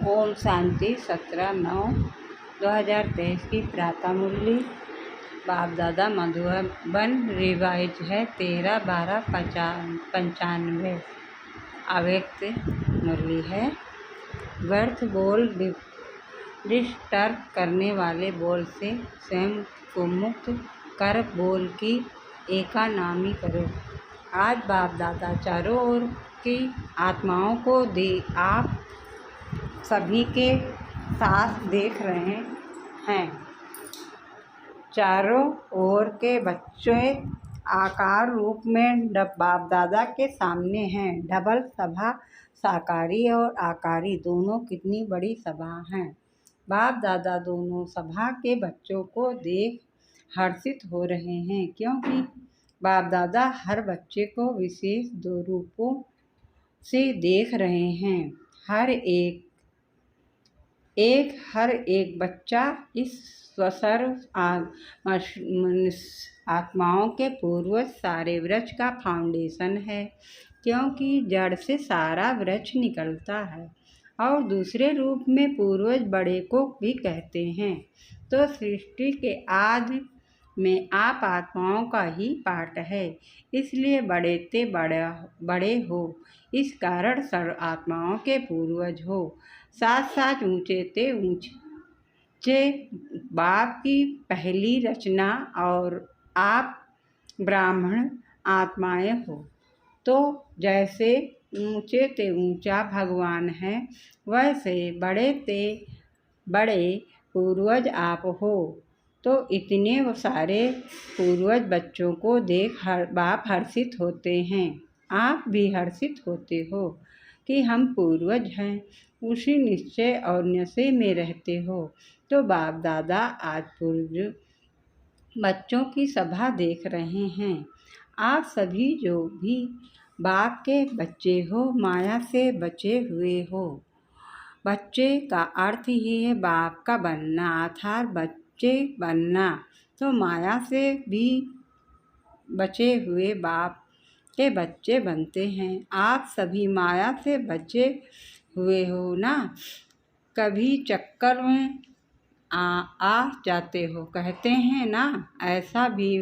ओम शांति 17/9/2023 की प्रातः मुरली। बाप दादा मधुबन रिवाइज है 13/12/95। अव्यक्त मुरली है। व्यर्थ बोल डिस्टर्ब करने वाले बोल से स्वयं को मुक्त कर बोल की एकानामी करो। आज बाप दादा चारों ओर की आत्माओं को आप सभी के साथ देख रहे हैं। चारों ओर के बच्चे आकार रूप में बाप दादा के सामने हैं। डबल सभा साकारी और आकारी दोनों कितनी बड़ी सभा है। बाप दादा दोनों सभा के बच्चों को देख हर्षित हो रहे हैं, क्योंकि बाप दादा हर बच्चे को विशेष दो रूपों से देख रहे हैं। हर एक बच्चा इस स्वसर्व आत्माओं के पूर्वज सारे वृक्ष का फाउंडेशन है, क्योंकि जड़ से सारा वृक्ष निकलता है। और दूसरे रूप में पूर्वज बड़े को भी कहते हैं। तो सृष्टि के आदि में आप आत्माओं का ही पार्ट है, इसलिए बड़े ते बड़े हो। इस कारण सर्व आत्माओं के पूर्वज हो। साथ साथ ऊंचे ते ऊंचे बाप की पहली रचना और आप ब्राह्मण आत्माएं हो। तो जैसे ऊंचे ते ऊंचा भगवान है, वैसे बड़े ते बड़े पूर्वज आप हो। तो इतने सारे पूर्वज बच्चों को देख बाप हर्षित होते हैं। आप भी हर्षित होते हो कि हम पूर्वज हैं। उसी निश्चय और नशे में रहते हो। तो बाप दादा आज पूर्व बच्चों की सभा देख रहे हैं। आप सभी जो भी बाप के बच्चे हो, माया से बचे हुए हो। बच्चे का अर्थ ही है बाप का बनना, अर्थात बच्चे बनना। तो माया से भी बचे हुए बाप के बच्चे बनते हैं। आप सभी माया से बचे हुए हो ना। कभी चक्कर में आ जाते हो, कहते हैं ना। ऐसा भी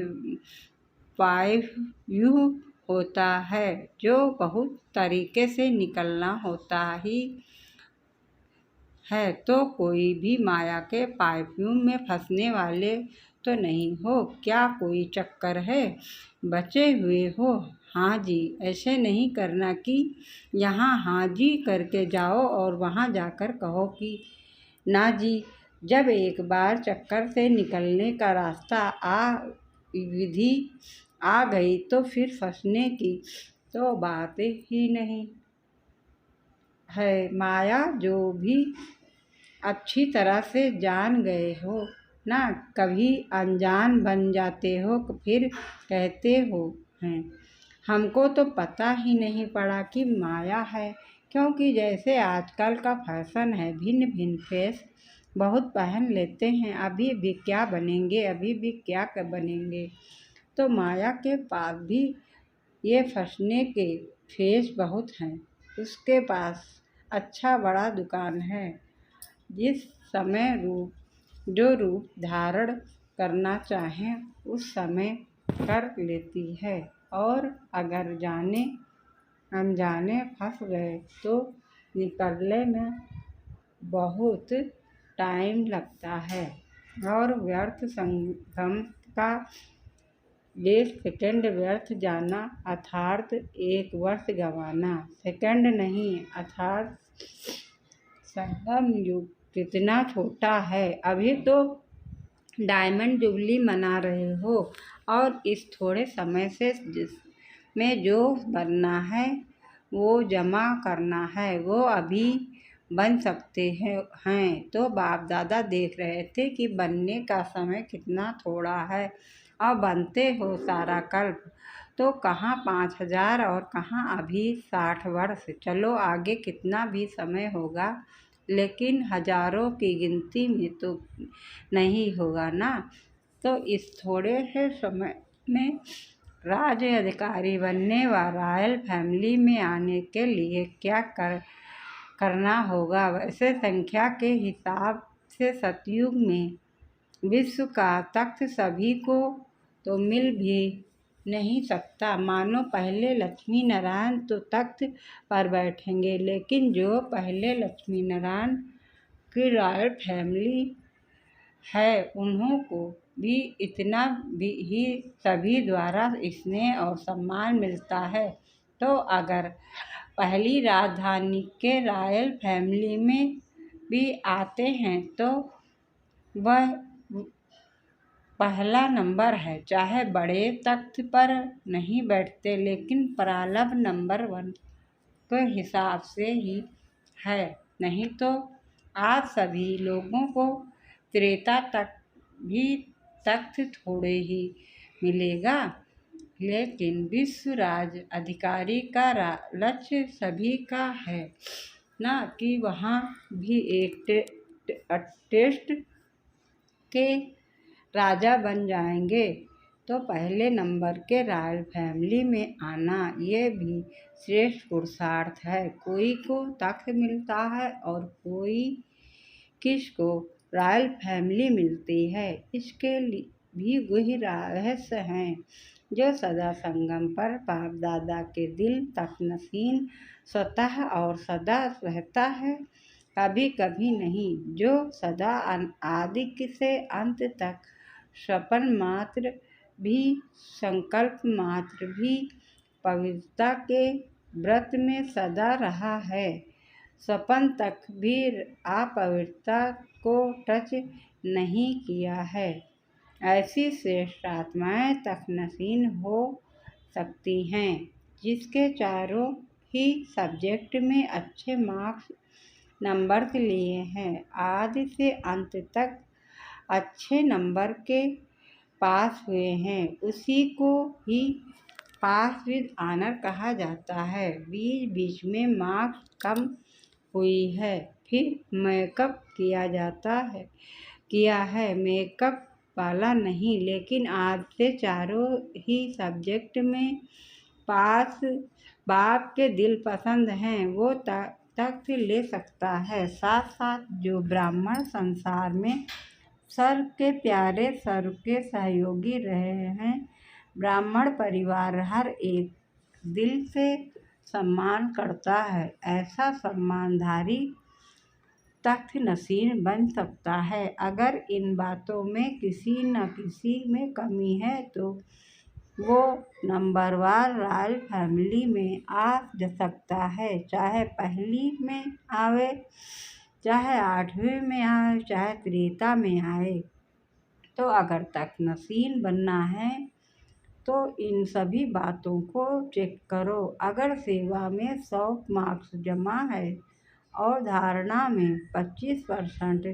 वायु होता है जो बहुत तरीके से निकलना होता ही है। तो कोई भी माया के पाइप्यूम में फंसने वाले तो नहीं हो। क्या कोई चक्कर है? बचे हुए हो। हाँ जी, ऐसे नहीं करना कि यहाँ हाँ जी करके जाओ और वहाँ जाकर कहो कि ना जी। जब एक बार चक्कर से निकलने का रास्ता विधि आ गई तो फिर फंसने की तो बात ही नहीं है। माया जो भी अच्छी तरह से जान गए हो ना, कभी अनजान बन जाते हो, फिर कहते हो हैं हमको तो पता ही नहीं पड़ा कि माया है। क्योंकि जैसे आजकल का फैशन है, भिन्न भिन्न फेस बहुत पहन लेते हैं। अभी भी क्या बनेंगे, अभी भी क्या बनेंगे। तो माया के पास भी ये फंसने के फेस बहुत हैं। उसके पास अच्छा बड़ा दुकान है। जिस समय जो रूप धारण करना चाहें उस समय कर लेती है। और अगर जाने अनजाने फंस गए तो निकलने में बहुत टाइम लगता है। और व्यर्थ संगम का 1 सेकंड व्यर्थ जाना अर्थात 1 वर्ष गंवाना। सेकंड नहीं, अर्थात संगम युग कितना छोटा है। अभी तो डायमंड जुबली मना रहे हो और इस थोड़े समय से जिसमें जो बनना है वो जमा करना है, वो अभी बन सकते हैं। तो बाप दादा देख रहे थे कि बनने का समय कितना थोड़ा है और बनते हो सारा कल्प। तो कहाँ 5000 और कहाँ अभी 60 वर्ष। चलो आगे कितना भी समय होगा, लेकिन हजारों की गिनती में तो नहीं होगा ना। तो इस थोड़े से समय में राज्य अधिकारी बनने व रॉयल फैमिली में आने के लिए क्या करना होगा। वैसे संख्या के हिसाब से सतयुग में विश्व का तख्त सभी को तो मिल भी नहीं सकता। मानो पहले लक्ष्मी नारायण तो तख्त पर बैठेंगे, लेकिन जो पहले लक्ष्मी नारायण की रॉयल फैमिली है उन्हों को भी इतना भी ही सभी द्वारा स्नेह और सम्मान मिलता है। तो अगर पहली राजधानी के रॉयल फैमिली में भी आते हैं तो वह पहला नंबर है। चाहे बड़े तख्त पर नहीं बैठते, लेकिन प्रारंभ नंबर 1 के हिसाब से ही है। नहीं तो आज सभी लोगों को त्रेता तक भी तख्त थोड़े ही मिलेगा, लेकिन विश्व राज अधिकारी का लक्ष्य सभी का है ना कि वहाँ भी एक टेस्ट के राजा बन जाएंगे। तो पहले नंबर के रॉयल फैमिली में आना ये भी श्रेष्ठ पुरुषार्थ है। कोई को तख्त मिलता है और कोई किसको रॉयल फैमिली मिलती है, इसके भी वही रहस्य हैं जो सदा संगम पर बाप दादा के दिल तक नसीन स्वतः और सदा रहता है, कभी कभी नहीं, जो सदा आदि से अंत तक स्वप्न मात्र भी संकल्प मात्र भी पवित्रता के व्रत में सदा रहा है। स्वप्न तक भी अपवित्रता को टच नहीं किया है। ऐसी श्रेष्ठ आत्माएं तक नसीन हो सकती हैं जिसके चारों ही सब्जेक्ट में अच्छे मार्क्स नंबर लिए हैं, आदि से अंत तक अच्छे नंबर के पास हुए हैं, उसी को ही पास विद ऑनर कहा जाता है। बीच बीच में मार्क्स कम हुई है, फिर मेकअप किया है मेकअप वाला नहीं, लेकिन आज से चारों ही सब्जेक्ट में पास बाप के दिल पसंद हैं वो तख्त ले सकता है। साथ साथ जो ब्राह्मण संसार में सर्व के प्यारे सर्व के सहयोगी रहे हैं, ब्राह्मण परिवार हर एक दिल से सम्मान करता है, ऐसा सम्मानधारी तख्त नसीन बन सकता है। अगर इन बातों में किसी न किसी में कमी है तो वो नंबरवार रॉयल फैमिली में आ सकता है, चाहे पहली में आवे, चाहे 8वीं में आए, चाहे त्रेता में आए। तो अगर तक नसीन बनना है तो इन सभी बातों को चेक करो। अगर सेवा में 100 मार्क्स जमा है और धारणा में 25%,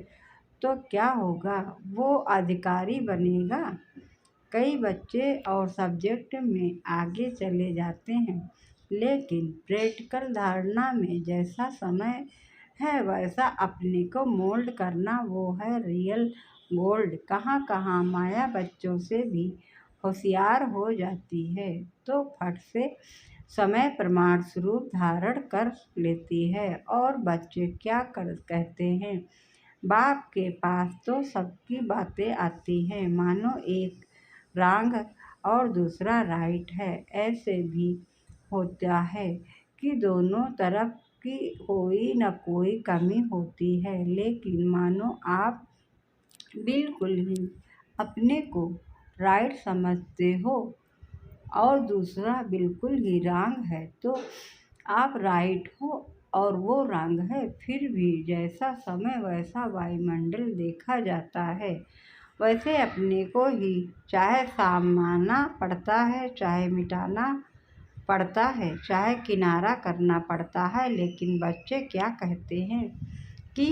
तो क्या होगा, वो अधिकारी बनेगा। कई बच्चे और सब्जेक्ट में आगे चले जाते हैं, लेकिन प्रैक्टिकल धारणा में जैसा समय है वैसा अपने को मोल्ड करना, वो है रियल गोल्ड। कहाँ कहाँ माया बच्चों से भी होशियार हो जाती है, तो फट से समय प्रमाण स्वरूप धारण कर लेती है। और बच्चे क्या कहते हैं, बाप के पास तो सबकी बातें आती हैं, मानो एक रॉन्ग और दूसरा राइट है। ऐसे भी होता है कि दोनों तरफ की कोई न कोई कमी होती है, लेकिन मानो आप बिल्कुल ही अपने को राइट समझते हो और दूसरा बिल्कुल ही रॉन्ग है, तो आप राइट हो और वो रॉन्ग है। फिर भी जैसा समय वैसा वायुमंडल देखा जाता है, वैसे अपने को ही चाहे सामना पड़ता है, चाहे मिटाना पड़ता है, चाहे किनारा करना पड़ता है। लेकिन बच्चे क्या कहते हैं कि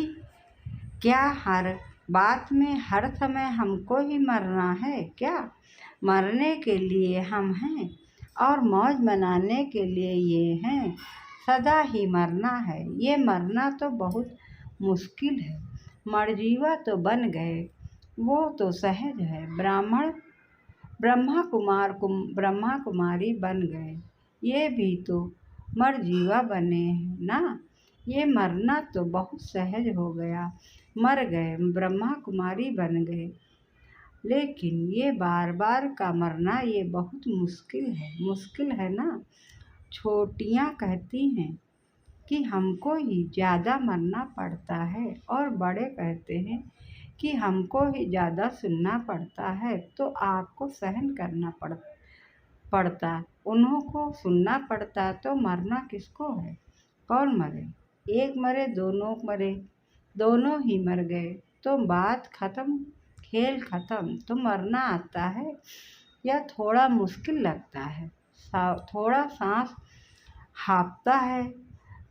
क्या हर बात में हर समय हमको ही मरना है क्या? मरने के लिए हम हैं और मौज मनाने के लिए ये हैं। सदा ही मरना है, ये मरना तो बहुत मुश्किल है। मरजीवा तो बन गए, वो तो सहज है। ब्रह्मा कुमारी बन गए, ये भी तो मरजीवा बने हैं ना। ये मरना तो बहुत सहज हो गया, मर गए, ब्रह्मा कुमारी बन गए। लेकिन ये बार बार का मरना ये बहुत मुश्किल है ना। छोटियाँ कहती हैं कि हमको ही ज़्यादा मरना पड़ता है और बड़े कहते हैं कि हमको ही ज़्यादा सुनना पड़ता है, तो आपको सहन करना पड़ता, उन्हों को सुनना पड़ता, तो मरना किसको है? कौन मरे? एक मरे, दोनों मरे, दोनों ही मर गए तो बात खत्म, खेल खत्म। तो मरना आता है या थोड़ा मुश्किल लगता है, थोड़ा सांस हाँफता है,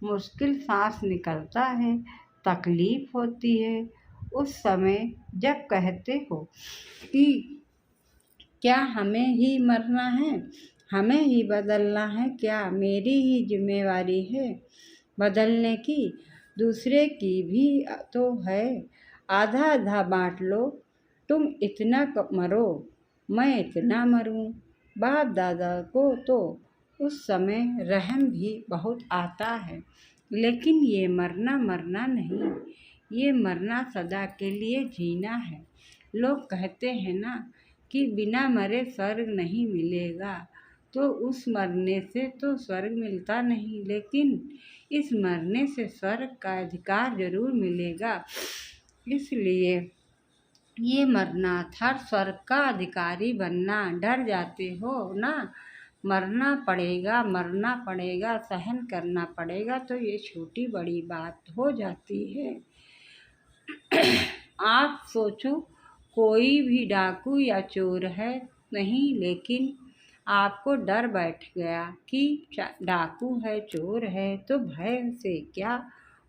मुश्किल सांस निकलता है, तकलीफ होती है उस समय जब कहते हो कि क्या हमें ही मरना है, हमें ही बदलना है, क्या मेरी ही जिम्मेवारी है बदलने की? दूसरे की भी तो है, आधा आधा बांट लो, तुम इतना मरो, मैं इतना मरूं। बाप दादा को तो उस समय रहम भी बहुत आता है, लेकिन ये मरना मरना नहीं, ये मरना सदा के लिए जीना है। लोग कहते हैं ना कि बिना मरे स्वर्ग नहीं मिलेगा, तो उस मरने से तो स्वर्ग मिलता नहीं, लेकिन इस मरने से स्वर्ग का अधिकार जरूर मिलेगा। इसलिए ये मरना था स्वर्ग का अधिकारी बनना। डर जाते हो ना, मरना पड़ेगा, सहन करना पड़ेगा, तो ये छोटी बड़ी बात हो जाती है। आप सोचो, कोई भी डाकू या चोर है नहीं, लेकिन आपको डर बैठ गया कि डाकू है, चोर है, तो भय से क्या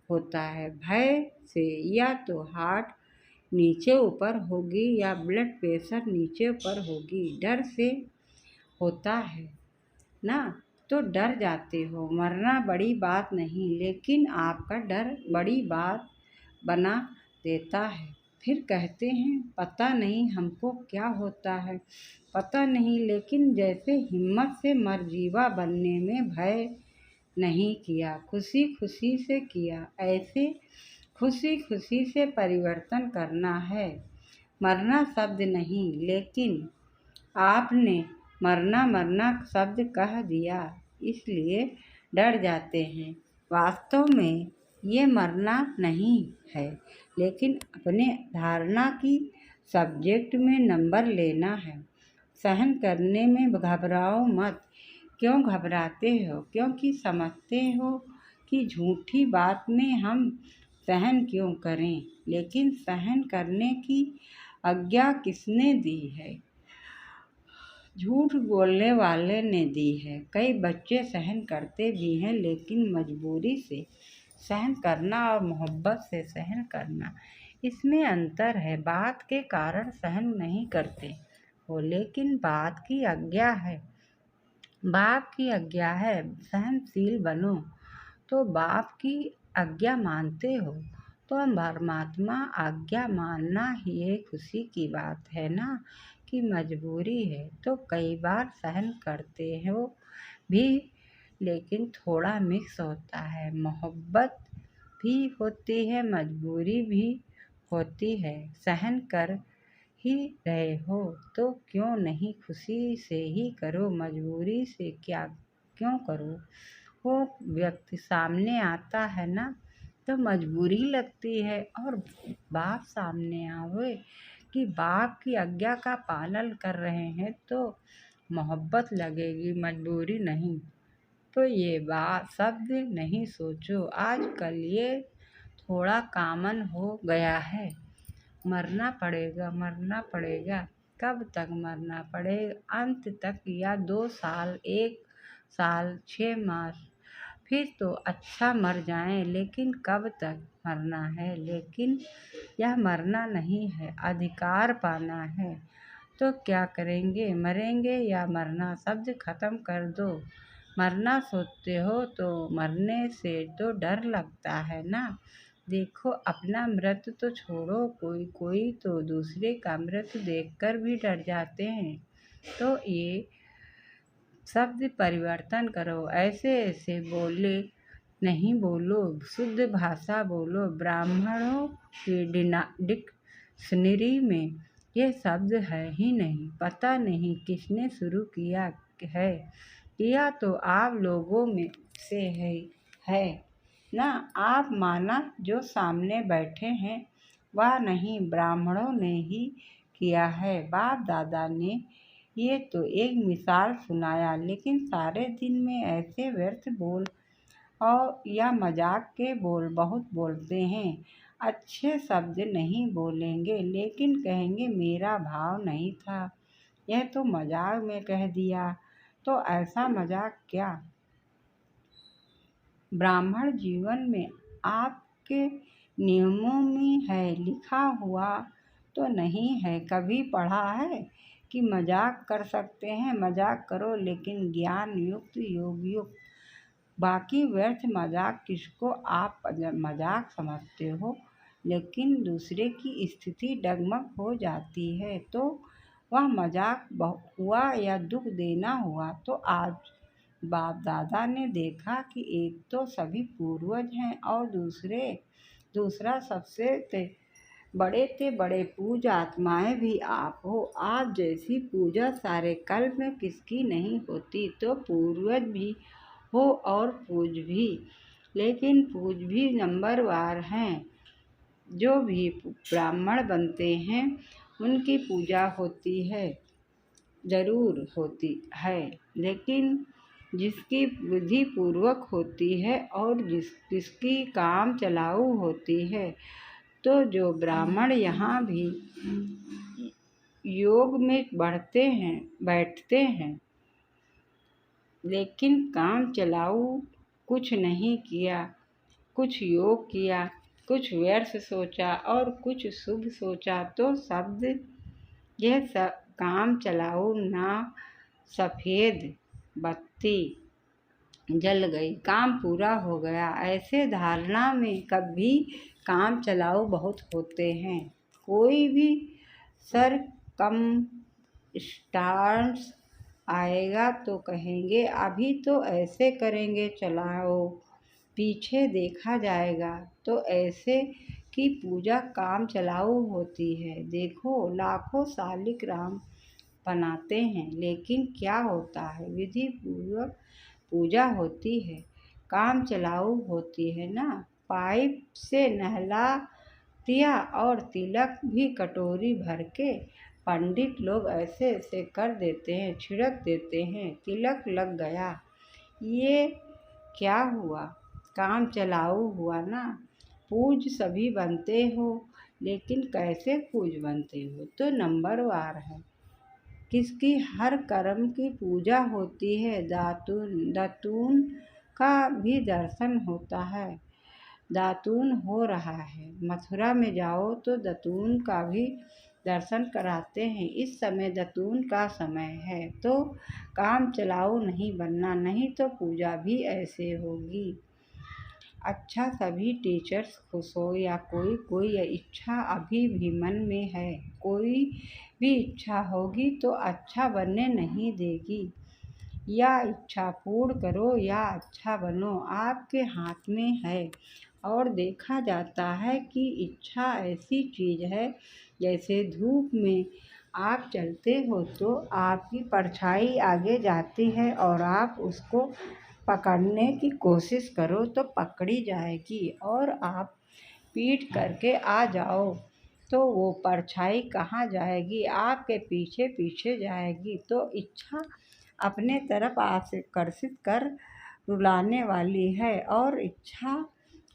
होता है? भय से या तो हार्ट नीचे ऊपर होगी या ब्लड प्रेशर नीचे ऊपर होगी, डर से होता है ना। तो डर जाते हो, मरना बड़ी बात नहीं, लेकिन आपका डर बड़ी बात बना देता है। फिर कहते हैं पता नहीं हमको क्या होता है, पता नहीं, लेकिन जैसे हिम्मत से मरजीवा बनने में भय नहीं किया, खुशी खुशी से किया। ऐसे खुशी खुशी से परिवर्तन करना है, मरना शब्द नहीं, लेकिन आपने मरना मरना शब्द कह दिया, इसलिए डर जाते हैं। वास्तव में ये मरना नहीं है, लेकिन अपने धारणा की सब्जेक्ट में नंबर लेना है। सहन करने में घबराओ मत। क्यों घबराते हो? क्योंकि समझते हो कि झूठी बात में हम सहन क्यों करें। लेकिन सहन करने की आज्ञा किसने दी है? झूठ बोलने वाले ने दी है। कई बच्चे सहन करते भी हैं, लेकिन मजबूरी से सहन करना और मोहब्बत से सहन करना, इसमें अंतर है। बात के कारण सहन नहीं करते हो, लेकिन बात की आज्ञा है, बाप की आज्ञा है सहनशील बनो, तो बाप की आज्ञा मानते हो, तो परमात्मा आज्ञा मानना ही एक खुशी की बात है ना, कि मजबूरी है तो कई बार सहन करते हो भी, लेकिन थोड़ा मिक्स होता है, मोहब्बत भी होती है, मजबूरी भी होती है। सहन कर ही रहे हो तो क्यों नहीं खुशी से ही करो, मजबूरी से क्या क्यों करो? वो व्यक्ति सामने आता है ना, तो मजबूरी लगती है, और बाप सामने आवे कि बाप की आज्ञा का पालन कर रहे हैं, तो मोहब्बत लगेगी, मजबूरी नहीं। तो ये बात शब्द नहीं सोचो, आजकल ये थोड़ा कॉमन हो गया है। मरना पड़ेगा, मरना पड़ेगा, कब तक मरना पड़ेगा? अंत तक, या 2 साल, 1 साल, 6 मास, फिर तो अच्छा मर जाएं, लेकिन कब तक मरना है? लेकिन यह मरना नहीं है, अधिकार पाना है। तो क्या करेंगे, मरेंगे या मरना? शब्द खत्म कर दो। मरना सोचते हो तो मरने से तो डर लगता है ना। देखो, अपना मृत्यु तो छोड़ो, कोई कोई तो दूसरे का मृत्यु देखकर भी डर जाते हैं। तो ये शब्द परिवर्तन करो, ऐसे ऐसे बोले नहीं बोलो, शुद्ध भाषा बोलो। ब्राह्मणों की डिक्शनरी में ये शब्द है ही नहीं। पता नहीं किसने शुरू किया है। किया तो आप लोगों में से है ना। आप माना जो सामने बैठे हैं वह नहीं, ब्राह्मणों ने ही किया है। बाप दादा ने ये तो एक मिसाल सुनाया, लेकिन सारे दिन में ऐसे व्यर्थ बोल और या मजाक के बोल बहुत बोलते हैं। अच्छे शब्द नहीं बोलेंगे, लेकिन कहेंगे मेरा भाव नहीं था, यह तो मजाक में कह दिया। तो ऐसा मजाक क्या? ब्राह्मण जीवन में आपके नियमों में है, लिखा हुआ तो नहीं है। कभी पढ़ा है कि मजाक कर सकते हैं? मजाक करो, लेकिन ज्ञान युक्त, योग युक्त। बाकी व्यर्थ मजाक किसको आप मजाक समझते हो, लेकिन दूसरे की स्थिति डगमग हो जाती है तो वह मजाक हुआ या दुख देना हुआ। तो आज बाप दादा ने देखा कि एक तो सभी पूर्वज हैं और दूसरा सबसे बड़े पूज आत्माएं भी आप हो। आप जैसी पूजा सारे कल्प में किसकी नहीं होती। तो पूर्वज भी हो और पूज भी, लेकिन पूज भी नंबरवार हैं। जो भी ब्राह्मण बनते हैं उनकी पूजा होती है, ज़रूर होती है, लेकिन जिसकी विधि पूर्वक होती है और जिसकी काम चलाऊ होती है। तो जो ब्राह्मण यहाँ भी योग में बैठते हैं, लेकिन काम चलाऊ कुछ नहीं किया, कुछ योग किया, कुछ व्यर्थ सोचा और कुछ शुभ सोचा, तो शब्द यह सब काम चलाऊ ना सफ़ेद बत्ती जल गई, काम पूरा हो गया। ऐसे धारणा में कभी काम चलाऊ बहुत होते हैं। कोई भी सर कम स्टार्स आएगा तो कहेंगे अभी तो ऐसे करेंगे, चलाओ। पीछे देखा जाएगा तो ऐसे की पूजा काम चलाऊ होती है। देखो लाखों शालिक राम बनाते हैं, लेकिन क्या होता है? विधि पूर्वक पूजा होती है, काम चलाऊ होती है ना। पाइप से नहला दिया और तिलक भी कटोरी भर के पंडित लोग ऐसे ऐसे कर देते हैं, छिड़क देते हैं, तिलक लग गया। ये क्या हुआ? काम चलाऊ हुआ ना। पूज सभी बनते हो, लेकिन कैसे पूज बनते हो? तो नंबरवार है। किसकी हर कर्म की पूजा होती है। दातून का भी दर्शन होता है। दातून हो रहा है, मथुरा में जाओ तो दातून का भी दर्शन कराते हैं। इस समय दातून का समय है, तो काम चलाऊ नहीं बनना, नहीं तो पूजा भी ऐसे होगी। अच्छा सभी टीचर्स खुश हो या कोई इच्छा अभी भी मन में है। कोई भी इच्छा होगी तो अच्छा बनने नहीं देगी। या इच्छा पूर्ण करो या अच्छा बनो, आपके हाथ में है। और देखा जाता है कि इच्छा ऐसी चीज़ है, जैसे धूप में आप चलते हो तो आपकी परछाई आगे जाती है और आप उसको पकड़ने की कोशिश करो तो पकड़ी जाएगी, और आप पीट करके आ जाओ तो वो परछाई कहाँ जाएगी? आपके पीछे पीछे जाएगी। तो इच्छा अपने तरफ आकर्षित कर रुलाने वाली है, और इच्छा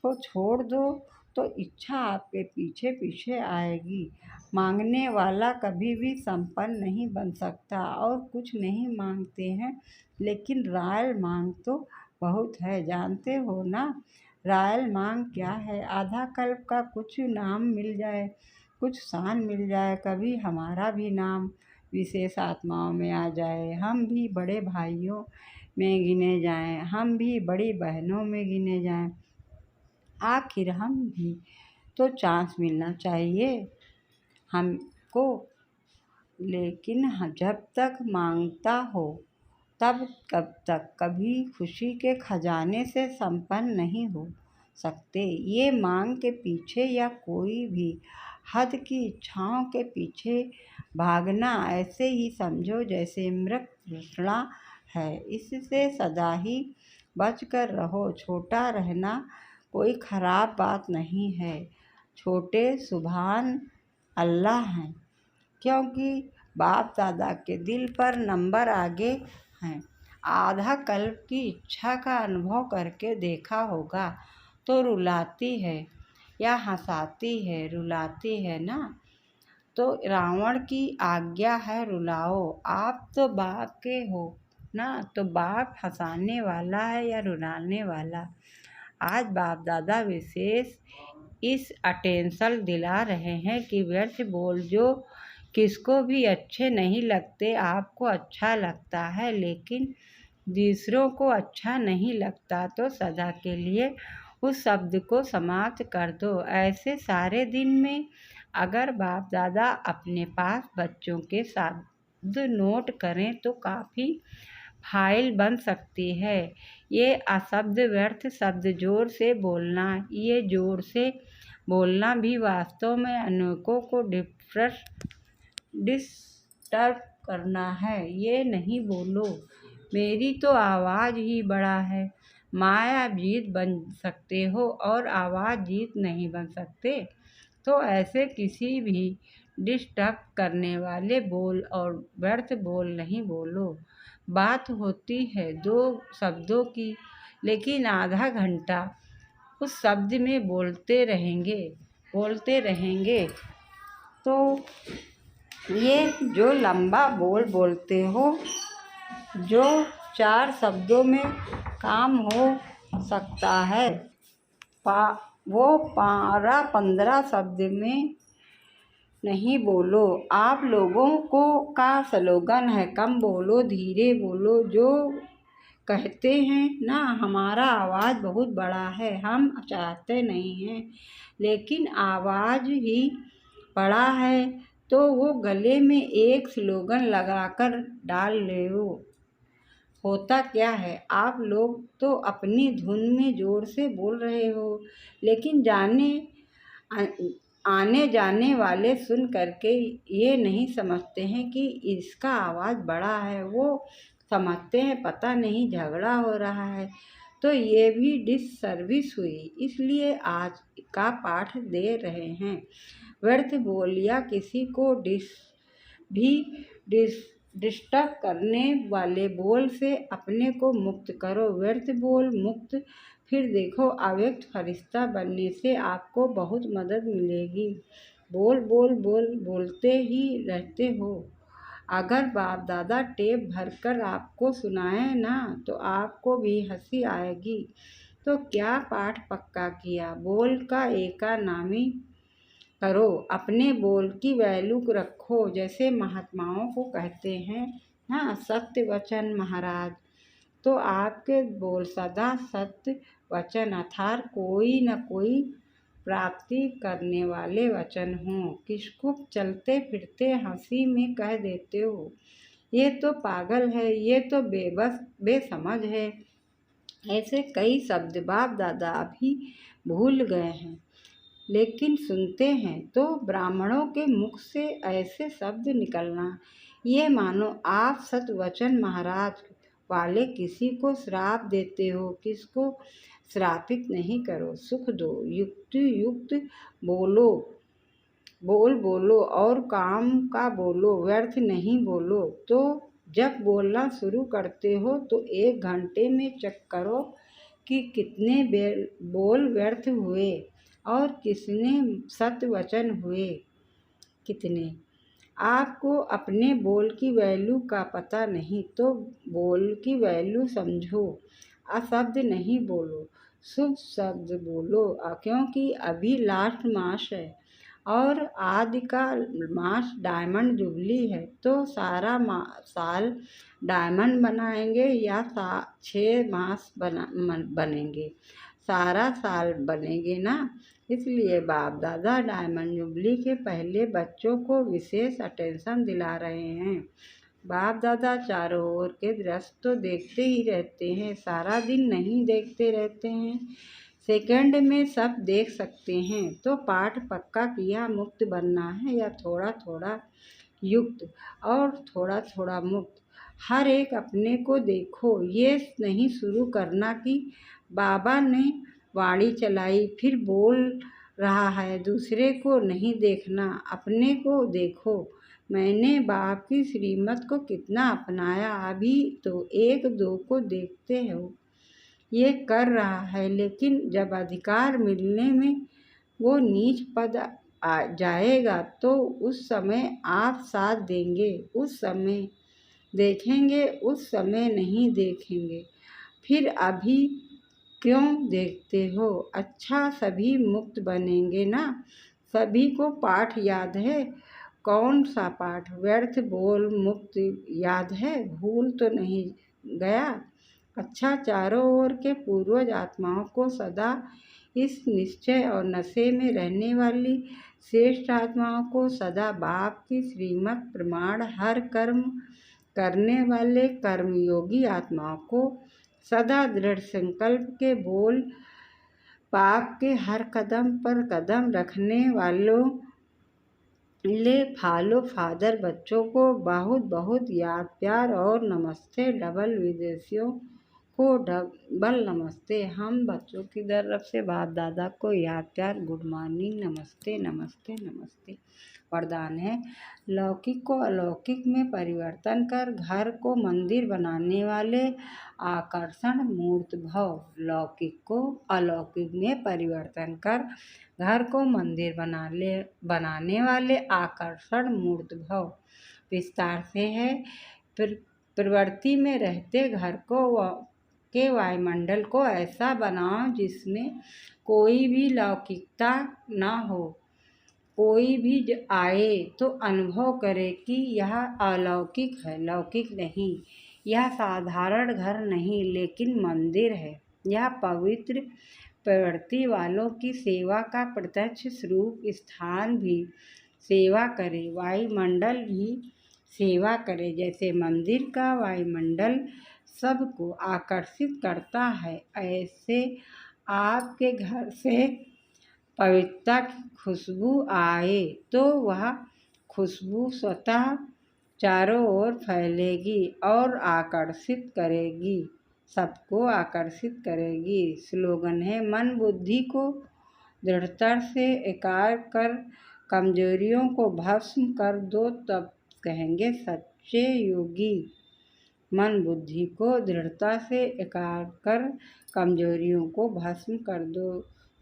को छोड़ दो तो इच्छा आपके पीछे पीछे आएगी। मांगने वाला कभी भी संपन्न नहीं बन सकता। और कुछ नहीं मांगते हैं, लेकिन रॉयल मांग तो बहुत है, जानते हो ना। रॉयल मांग क्या है? आधा कल्प का कुछ नाम मिल जाए, कुछ शान मिल जाए, कभी हमारा भी नाम विशेष आत्माओं में आ जाए, हम भी बड़े भाइयों में गिने जाएं, हम भी बड़ी बहनों में गिने जाएं। आखिर हम भी तो चांस मिलना चाहिए हमको। लेकिन जब तक मांगता हो तब कब तक कभी खुशी के खजाने से संपन्न नहीं हो सकते। ये मांग के पीछे या कोई भी हद की इच्छाओं के पीछे भागना ऐसे ही समझो जैसे मृग तृष्णा है। इससे सदा ही बच कर रहो। छोटा रहना कोई खराब बात नहीं है। छोटे सुभान अल्लाह हैं, क्योंकि बाप दादा के दिल पर नंबर आगे हैं। आधा कल्प की इच्छा का अनुभव करके देखा होगा तो रुलाती है या हंसाती है? रुलाती है ना। तो रावण की आज्ञा है रुलाओ। आप तो बाप के हो ना, तो बाप हंसाने वाला है या रुलाने वाला? आज बाप दादा विशेष इस अटेंशन दिला रहे हैं कि व्यर्थ बोल जो किसको भी अच्छे नहीं लगते। आपको अच्छा लगता है लेकिन दूसरों को अच्छा नहीं लगता तो सदा के लिए उस शब्द को समाप्त कर दो। ऐसे सारे दिन में अगर बाप दादा अपने पास बच्चों के शब्द नोट करें तो काफ़ी फाइल बन सकती है। ये अशब्द व्यर्थ शब्द जोर से बोलना, ये जोर से बोलना भी वास्तव में अनेकों को डिस्टर्ब करना है। ये नहीं बोलो मेरी तो आवाज़ ही बड़ा है। माया जीत बन सकते हो और आवाज़ जीत नहीं बन सकते। तो ऐसे किसी भी डिस्टर्ब करने वाले बोल और व्यर्थ बोल नहीं बोलो। बात होती है दो शब्दों की, लेकिन आधा घंटा उस शब्द में बोलते रहेंगे तो ये जो लंबा बोल बोलते हो, जो 4 शब्दों में काम हो सकता है, वो 12-15 शब्द में नहीं बोलो। आप लोगों को का स्लोगन है कम बोलो धीरे बोलो। जो कहते हैं ना हमारा आवाज़ बहुत बड़ा है, हम चाहते नहीं हैं लेकिन आवाज़ ही बड़ा है तो वो गले में एक स्लोगन लगाकर डाल लो। होता क्या है, आप लोग तो अपनी धुन में जोर से बोल रहे हो लेकिन आने जाने वाले सुन करके ये नहीं समझते हैं कि इसका आवाज़ बड़ा है। वो समझते हैं पता नहीं झगड़ा हो रहा है। तो ये भी डिससर्विस हुई। इसलिए आज का पाठ दे रहे हैं। व्यर्थ बोल या किसी को डिस्टर्ब करने वाले बोल से अपने को मुक्त करो। व्यर्थ बोल मुक्त, फिर देखो अव्यक्त फरिश्ता बनने से आपको बहुत मदद मिलेगी। बोल बोल बोल बोलते ही रहते हो। अगर बाप दादा टेप भरकर आपको सुनाए ना तो आपको भी हंसी आएगी। तो क्या पाठ पक्का किया? बोल का एका नामी करो। अपने बोल की वैल्यू रखो। जैसे महात्माओं को कहते हैं ना सत्य वचन महाराज, तो आपके बोल सदा सत्य वचन अर्थात कोई न कोई प्राप्ति करने वाले वचन हों। किसको चलते फिरते हंसी में कह देते हो ये तो पागल है, ये तो बेसमझ है। ऐसे कई शब्द बाप दादा अभी भूल गए हैं लेकिन सुनते हैं तो ब्राह्मणों के मुख से ऐसे शब्द निकलना, ये मानो आप सतवचन महाराज वाले किसी को श्राप देते हो। किसको श्रापित नहीं करो, सुख दो। युक्त बोलो और काम का बोलो, व्यर्थ नहीं बोलो। तो जब बोलना शुरू करते हो तो 1 घंटे में चेक करो कि कितने बोल व्यर्थ हुए और किसने सत्य वचन हुए कितने। आपको अपने बोल की वैल्यू का पता नहीं तो बोल की वैल्यू समझो। अशब्द नहीं बोलो, शुभ शब्द बोलो, क्योंकि अभी लास्ट मास है और आदि का मास डायमंड जुबली है। तो सारा साल डायमंड बनाएंगे या 6 मास बनेंगे? सारा साल बनेंगे ना। इसलिए बाप दादा डायमंड जुबली के पहले बच्चों को विशेष अटेंशन दिला रहे हैं। बाप दादा चारों ओर के दृश्य तो देखते ही रहते हैं, सारा दिन नहीं देखते रहते हैं, सेकंड में सब देख सकते हैं। तो पाठ पक्का किया, मुक्त बनना है या थोड़ा थोड़ा युक्त और थोड़ा थोड़ा मुक्त। हर एक अपने को देखो, ये नहीं शुरू करना कि बाबा ने वाणी चलाई फिर बोल रहा है, दूसरे को नहीं देखना, अपने को देखो। मैंने बाप की श्रीमत को कितना अपनाया, अभी तो एक दो को देखते हो ये कर रहा है, लेकिन जब अधिकार मिलने में वो नीच पद आ जाएगा तो उस समय आप साथ देंगे, उस समय देखेंगे, उस समय नहीं देखेंगे, फिर अभी क्यों देखते हो? अच्छा सभी मुक्त बनेंगे ना? सभी को पाठ याद है? कौन सा पाठ? व्यर्थ बोल मुक्त याद है? भूल तो नहीं गया? अच्छा, चारों ओर के पूर्वज आत्माओं को सदा इस निश्चय और नशे में रहने वाली श्रेष्ठ आत्माओं को सदा बाप की श्रीमत प्रमाण हर कर्म करने वाले कर्मयोगी आत्माओं को सदा दृढ़ संकल्प के बोल पाप के हर कदम पर कदम रखने वालों ले फॉलो फादर बच्चों को बहुत बहुत याद प्यार और नमस्ते। डबल विदेशियों को डबल नमस्ते। हम बच्चों की तरफ से बाप दादा को याद प्यार, गुड मॉर्निंग, नमस्ते नमस्ते नमस्ते। वरदान है, लौकिक को अलौकिक में परिवर्तन कर घर को मंदिर बनाने वाले आकर्षण मूर्त भव। लौकिक को अलौकिक में परिवर्तन कर घर को मंदिर बनाने वाले आकर्षण मूर्त भव। विस्तार से है, प्रवृत्ति में रहते घर को के वायुमंडल को ऐसा बनाओ जिसमें कोई भी लौकिकता न हो। कोई भी आए तो अनुभव करे कि यह अलौकिक है, लौकिक नहीं। यह साधारण घर नहीं लेकिन मंदिर है। यह पवित्र प्रवृत्ति वालों की सेवा का प्रत्यक्ष स्वरूप। स्थान भी सेवा करे, वायुमंडल भी सेवा करे। जैसे मंदिर का वायुमंडल सबको आकर्षित करता है, ऐसे आपके घर से पवित्रता की खुशबू आए तो वह खुशबू स्वतः चारों ओर फैलेगी और आकर्षित करेगी, सबको आकर्षित करेगी। स्लोगन है, मन बुद्धि को दृढ़ता से एकार कर कमजोरियों को भस्म कर दो, तब कहेंगे सच्चे योगी। मन बुद्धि को दृढ़ता से एकार कर कमजोरियों को भस्म कर दो,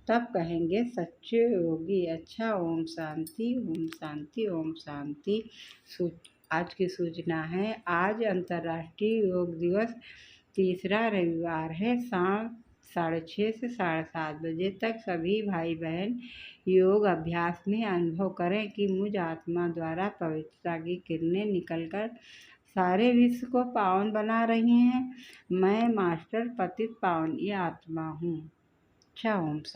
तब कहेंगे सच्चे योगी। अच्छा, ओम शांति, ओम शांति, ओम शांति। आज की सूचना है, आज अंतर्राष्ट्रीय योग दिवस, तीसरा रविवार है। शाम 6:30 से 7:30 बजे तक सभी भाई बहन योग अभ्यास में अनुभव करें कि मुझ आत्मा द्वारा पवित्रता की किरणें निकलकर सारे विश्व को पावन बना रही हैं। मैं मास्टर पतित पावन ये आत्मा हूँ। अच्छा, ओम शांति।